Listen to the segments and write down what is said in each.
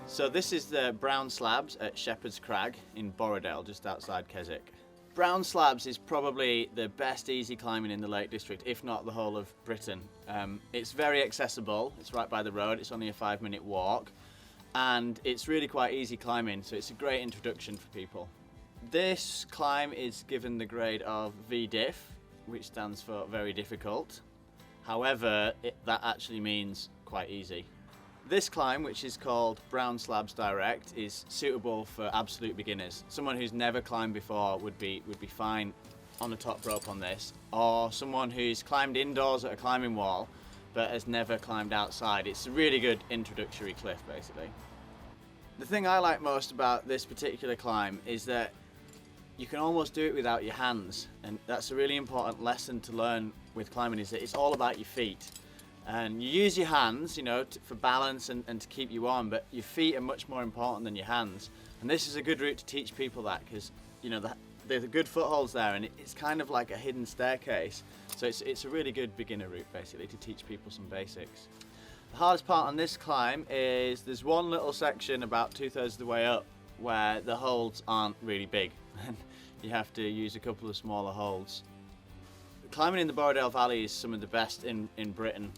So this is the Brown Slabs at Shepherd's Crag in Borrowdale, just outside Keswick. Brown Slabs is probably the best easy climbing in the Lake District, if not the whole of Britain. It's very accessible, it's right by the road, it's only a 5-minute walk, and it's really quite easy climbing, so it's a great introduction for people. This climb is given the grade of VDIF, which stands for very difficult. However, that actually means quite easy. This climb, which is called Brown Slabs Direct, is suitable for absolute beginners. Someone who's never climbed before would be fine on the top rope on this, or someone who's climbed indoors at a climbing wall but has never climbed outside. It's a really good introductory cliff, basically. The thing I like most about this particular climb is that you can almost do it without your hands, and that's a really important lesson to learn with climbing, is that it's all about your feet. And you use your hands, you know, for balance and to keep you on, but your feet are much more important than your hands. And this is a good route to teach people that, because, you know, there's good footholds there, and it's kind of like a hidden staircase. So it's a really good beginner route, basically, to teach people some basics. The hardest part on this climb is there's one little section about 2/3 of the way up where the holds aren't really big, and you have to use a couple of smaller holds. Climbing in the Borrowdale Valley is some of the best in Britain.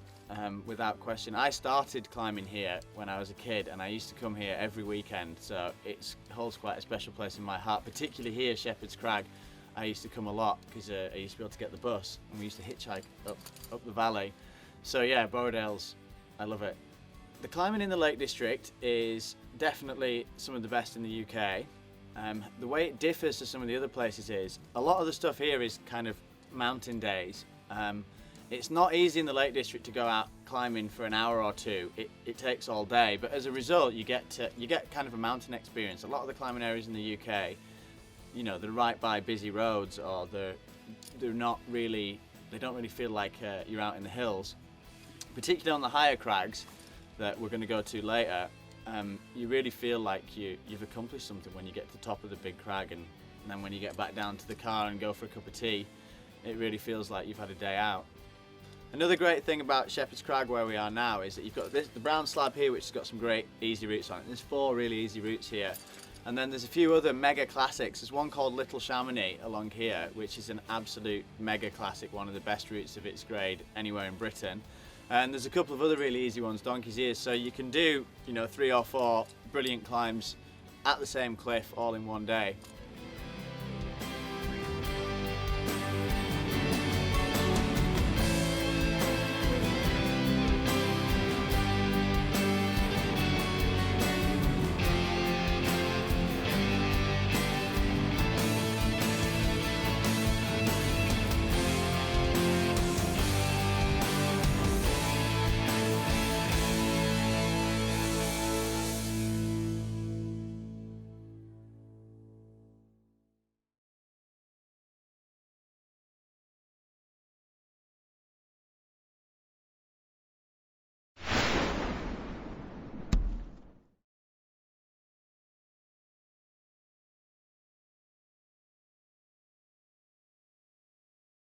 Without question. I started climbing here when I was a kid, and I used to come here every weekend, so it holds quite a special place in my heart, particularly here, Shepherd's Crag. I used to come a lot because I used to be able to get the bus, and we used to hitchhike up the valley. So yeah, Borrowdale's, I love it. The climbing in the Lake District is definitely some of the best in the UK. The way it differs to some of the other places is, a lot of the stuff here is kind of mountain days. It's not easy in the Lake District to go out climbing for an hour or two. It takes all day, but as a result you get kind of a mountain experience. A lot of the climbing areas in the UK, you know, they're right by busy roads, or they don't really feel like you're out in the hills. Particularly on the higher crags that we're going to go to later, you really feel like you've accomplished something when you get to the top of the big crag, and then when you get back down to the car and go for a cup of tea, it really feels like you've had a day out. Another great thing about Shepherd's Crag, where we are now, is that you've got the Brown Slab here, which has got some great easy routes on it. There's 4 really easy routes here, and then there's a few other mega classics. There's one called Little Chamonix along here, which is an absolute mega classic, one of the best routes of its grade anywhere in Britain. And there's a couple of other really easy ones, Donkey's Ears, so you can do, you know, 3 or 4 brilliant climbs at the same cliff all in one day.